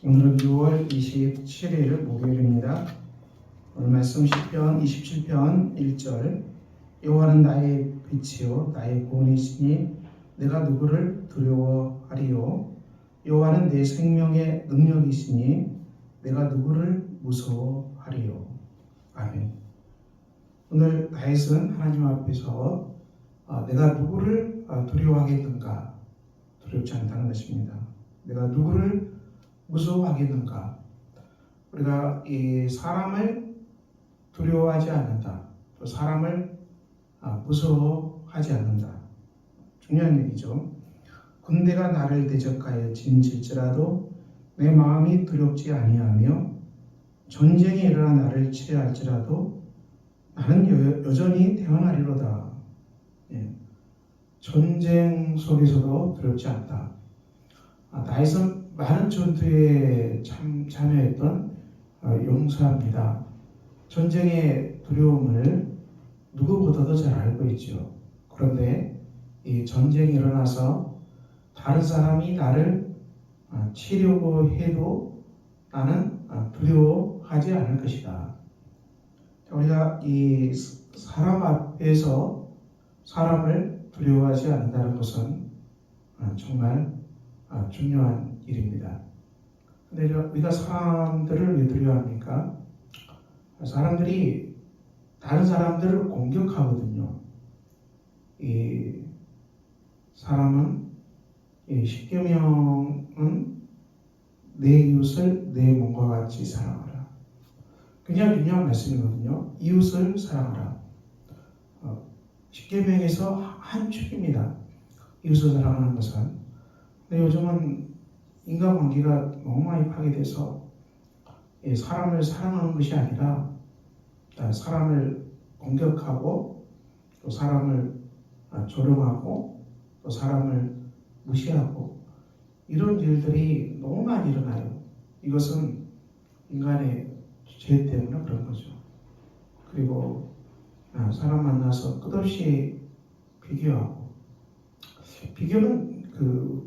오늘은 6월 27일 목요일입니다. 오늘 말씀 시편 27편 1절. 여호와는 나의 빛이요 나의 구원이시니 내가 누구를 두려워하리요. 여호와는 내 생명의 능력이시니 내가 누구를 무서워하리요. 아멘. 오늘 다윗은 하나님 앞에서 내가 누구를 두려워하겠는가? 두렵지 않다는 것입니다. 내가 누구를 무서워하겠는가? 우리가 이 사람을 두려워하지 않는다. 또 사람을 무서워하지 않는다. 중요한 얘기죠. 군대가 나를 대적하여 진칠지라도 내 마음이 두렵지 아니하며 전쟁이 일어나 나를 치려할지라도 나는 여전히 태어나리로다. 전쟁 속에서도 두렵지 않다. 다윗은 많은 전투에 참여했던 용사입니다. 전쟁의 두려움을 누구보다도 잘 알고 있죠. 그런데 이 전쟁이 일어나서 다른 사람이 나를 치려고 해도 나는 두려워하지 않을 것이다. 우리가 이 사람 앞에서 사람을 두려워하지 않는다는 것은 정말 중요한 일입니다. 근데 우리가 사람들을 왜 두려워합니까? 사람들이 다른 사람들을 공격하거든요. 이 사람은 십계명은 내 이웃을 내 몸과 같이 사랑하라. 굉장히 중요한 말씀이거든요. 이웃을 사랑하라. 십계명에서 한 축입니다. 이웃을 사랑하는 것은. 근데 요즘은 인간관계가 너무 많이 파괴돼서 사람을 사랑하는 것이 아니라 사람을 공격하고 또 사람을 조롱하고 또 사람을 무시하고 이런 일들이 너무 많이 일어나요. 이것은 인간의 죄 때문에 그런 거죠. 그리고 사람 만나서 끝없이 비교하고, 비교는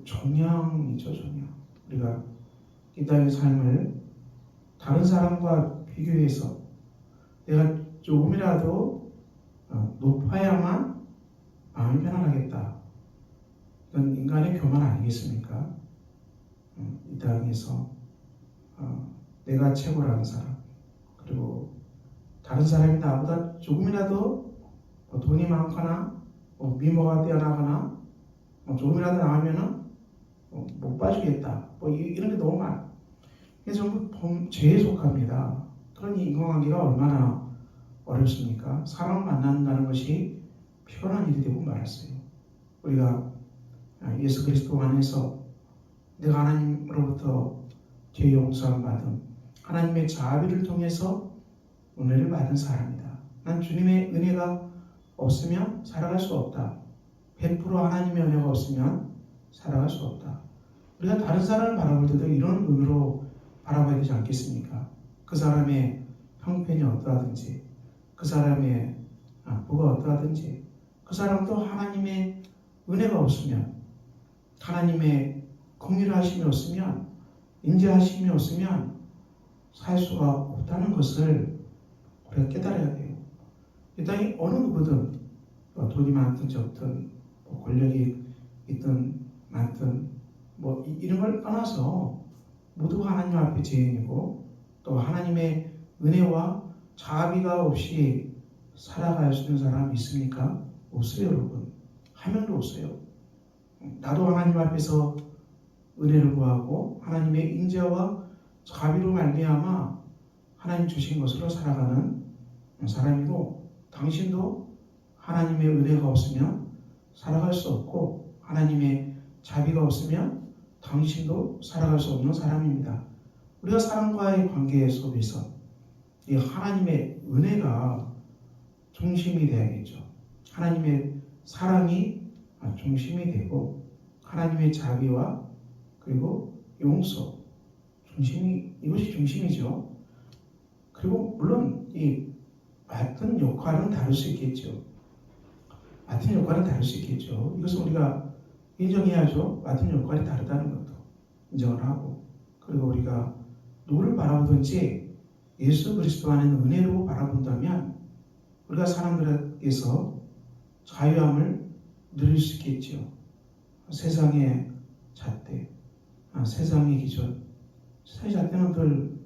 종양이죠, 종양. 우리가 이 땅의 삶을 다른 사람과 비교해서 내가 조금이라도 높아야만 마음이 편안하겠다. 이건 인간의 교만 아니겠습니까? 이 땅에서 내가 최고라는 사람, 그리고 다른 사람이 나보다 조금이라도 돈이 많거나 미모가 뛰어나거나 조금이라도 나가면은 못 봐주겠다. 이런 게 너무 많아. 이게 전부 죄에 속합니다. 그러니 인간관계가 얼마나 어렵습니까? 사람을 만난다는 것이 피곤한 일이 되고 말았어요. 우리가 예수 그리스도 안에서 내가 하나님으로부터 죄 용서함 받음, 하나님의 자비를 통해서 은혜를 받은 사람이다. 난 주님의 은혜가 없으면 살아갈 수 없다. 100% 하나님의 은혜가 없으면 살아갈 수 없다. 우리가 다른 사람을 바라볼 때도 이런 의미로 바라봐야 되지 않겠습니까? 그 사람의 형편이 어떠하든지, 그 사람의 부가 어떠하든지, 그 사람도 하나님의 은혜가 없으면, 하나님의 긍휼하심이 없으면, 인자하심이 없으면 살 수가 없다는 것을 우리가 깨달아야 돼요. 이 땅에 어느 누구든 돈이 많든 적든 권력이 있든 많든 이런 걸 떠나서 모두가 하나님 앞에 죄인이고 또 하나님의 은혜와 자비가 없이 살아갈 수 있는 사람이 있습니까? 없어요, 여러분. 한 명도 없어요. 나도 하나님 앞에서 은혜를 구하고 하나님의 인자와 자비로 말미암아 하나님 주신 것으로 살아가는 사람이고, 당신도 하나님의 은혜가 없으면 살아갈 수 없고 하나님의 자비가 없으면 당신도 살아갈 수 없는 사람입니다. 우리가 사람과의 관계 속에서 이 하나님의 은혜가 중심이 되어야겠죠. 하나님의 사랑이 중심이 되고 하나님의 자비와 그리고 용서 이것이 중심이죠. 그리고 물론 이 맡은 역할은 다를 수 있겠죠. 맡은 역할은 다를 수 있겠죠. 이것은 우리가 인정해야죠. 맡은 역할이 다르다는 것도 인정을 하고, 그리고 우리가 누구를 바라보든지 예수 그리스도 안에 은혜로 바라본다면 우리가 사람들에게서 자유함을 누릴 수 있겠지요. 세상의 잣대, 세상의 기준, 세상의 잣대는 늘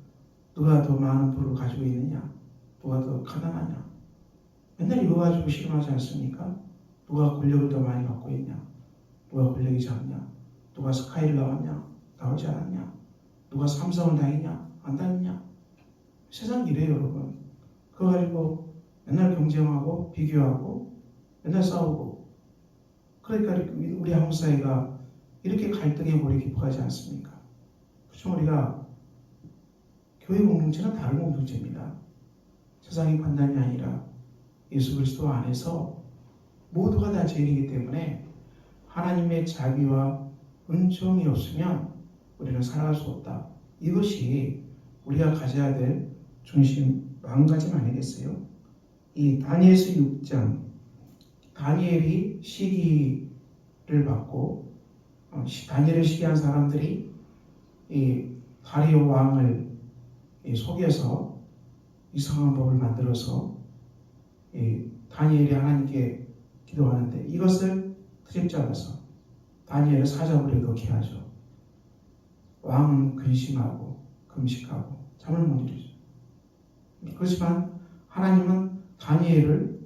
누가 더 많은 부를 가지고 있느냐, 누가 더 가난하냐, 맨날 이거 가지고 실험하지 않습니까? 누가 권력을 더 많이 갖고 있냐, 누가 권력이 작냐, 누가 스카이를 나왔냐, 나오지 않았냐, 누가 삼성을 당했냐, 안 당했냐. 세상 이래요, 여러분. 그거 가지고 맨날 경쟁하고 비교하고 맨날 싸우고. 그러니까 우리 한국 사회가 이렇게 갈등의 몰에 깊어가지 않습니까? 그렇죠? 우리가 교회 공동체는 다른 공동체입니다. 세상의 판단이 아니라 예수 그리스도 안에서 모두가 다 죄인이기 때문에 하나님의 자비와 은총이 없으면 우리는 살아갈 수 없다. 이것이 우리가 가져야 될 중심 마음가짐 아니겠어요? 이 다니엘서 6장, 다니엘이 시기를 받고 다니엘을 시기한 사람들이 이 다리오 왕을 속여서 이상한 법을 만들어서 다니엘이 하나님께 기도하는데 이것을 트집잡아서 다니엘을 사자굴에 넣게 하죠. 왕은 근심하고 금식하고 잠을 못 이루죠. 그렇지만 하나님은 다니엘을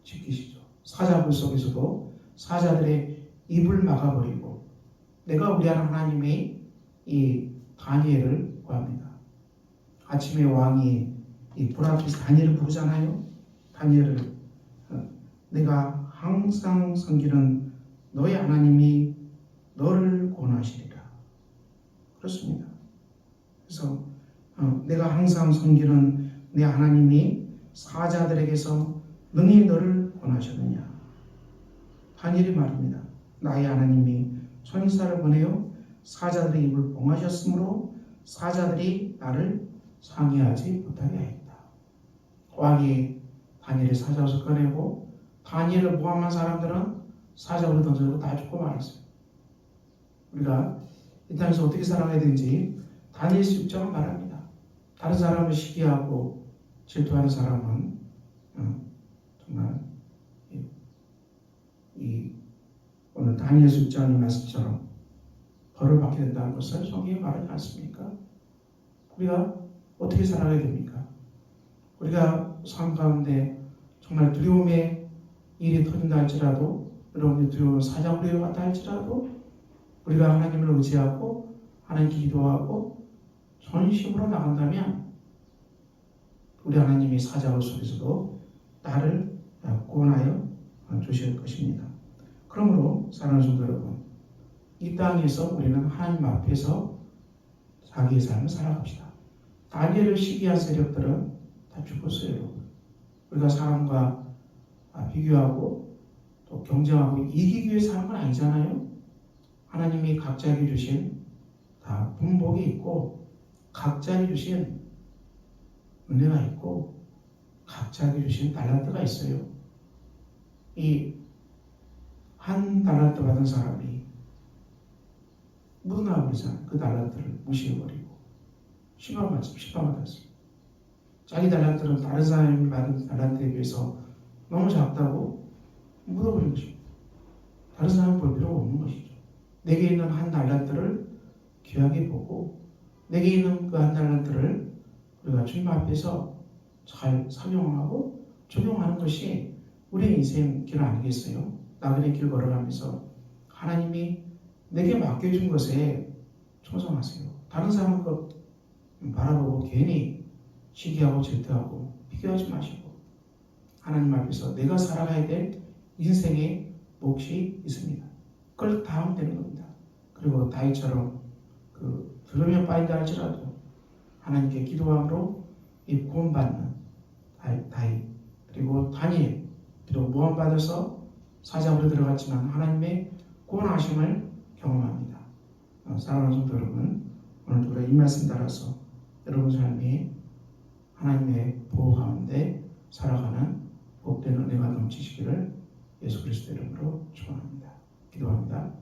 지키시죠. 사자굴 속에서도 사자들의 입을 막아버리고 내가 우리 하나님의 이 다니엘을 구합니다. 아침에 왕이 이 불 앞에서 다니엘을 부르잖아요. 다니엘을 내가 항상 섬기는 너의 하나님이 너를 구원하시리라. 그렇습니다. 그래서 내가 항상 섬기는 내 하나님이 사자들에게서 능히 너를 구원하셨느냐. 다니엘이 말입니다. 나의 하나님이 천사를 보내어 사자들의 입을 봉하셨으므로 사자들이 나를 상해하지 못하게 하였다. 왕이 다니엘을 사자에서 꺼내고 다니엘을 모함한 사람들은 사자로 던져서 다 죽고 말았어요. 우리가 이 땅에서 어떻게 살아가야 되는지 다니엘서 6장은 말합니다. 다른 사람을 시기하고 질투하는 사람은 정말 오늘 다니엘서 6장의 말씀처럼 벌을 받게 된다는 것을 성경에 말하지 않습니까? 우리가 어떻게 살아가야 됩니까? 우리가 삶 가운데 정말 두려움의 일이 터진다 할지라도 여러분이 두려운 사자굴에 왔다 할지라도 우리가 하나님을 의지하고 하나님께 기도하고 전심으로 나간다면 우리 하나님이 사자굴 속에서도 나를 구원하여 주실 것입니다. 그러므로 사랑하는 성도 여러분, 이 땅에서 우리는 하나님 앞에서 자기의 삶을 살아갑시다. 다니엘을 시기한 세력들은 다 죽었어요, 여러분. 우리가 사람과 비교하고 또 경쟁하고 이기기 위해 사는 건 아니잖아요. 하나님이 각자에게 주신 다 분복이 있고 각자에게 주신 은혜가 있고 각자에게 주신 달란트가 있어요. 이 한 달란트 받은 사람이 묻어나버리잖아요. 그 달란트를 무시해버리고 심판받았어요. 자기 달란트는 다른 사람이 받은 달란트에 비해서 너무 작다고 묻어버린 것입니다. 다른 사람은 볼 필요가 없는 것이죠. 내게 있는 한 달란트를 귀하게 보고 내게 있는 그 한 달란트를 우리가 주님 앞에서 잘 사용하고 적용하는 것이 우리의 인생 길 아니겠어요? 나그네 길 걸어가면서 하나님이 내게 맡겨준 것에 충성하세요. 다른 사람 것 바라보고 괜히 시기하고 질투하고 비교하지 마시고 하나님 앞에서 내가 살아가야 될 인생의 몫이 있습니다. 그걸 다 하면 되는 겁니다. 그리고 다윗처럼 그 두려움에 빠진다 할지라도 하나님께 기도함으로 이 구원받는 다윗 그리고 다니엘 그리고 모함받아서 사자굴에 들어갔지만 하나님의 구원하심을 경험합니다. 사랑하는 성도 여러분, 오늘도 우리가 이 말씀 따라서 여러분 삶이 하나님의 보호 가운데 살아가는 복된 은혜가 넘치시기를 예수 그리스도 이름으로 축원합니다. 기도합니다.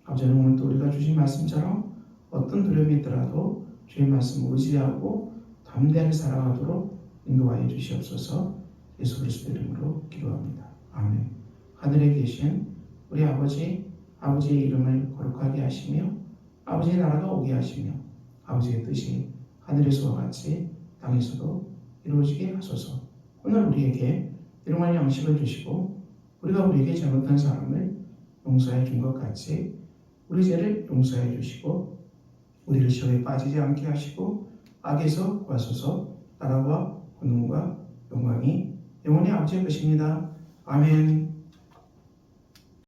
아버지 하나님, 오늘도 우리가 주신 말씀처럼 어떤 두려움이 있더라도 주의 말씀 의지하고 담대하게 살아가도록 인도하여 주시옵소서. 예수 그리스도 이름으로 기도합니다. 아멘. 하늘에 계신 우리 아버지의 이름을 거룩하게 하시며 아버지의 나라가 오게 하시며 아버지의 뜻이 하늘에서와 같이 땅에서도 이루어지게 하소서. 오늘 우리에게 일용할 양식을 주시고 우리가 우리에게 잘못한 사람을 용서해 준 것 같이 우리 죄를 용서해 주시고 우리를 시험에 빠지지 않게 하시고 악에서 구하소서. 나라와 권능과 영광이 영원히 아버지의 것입니다. 아멘.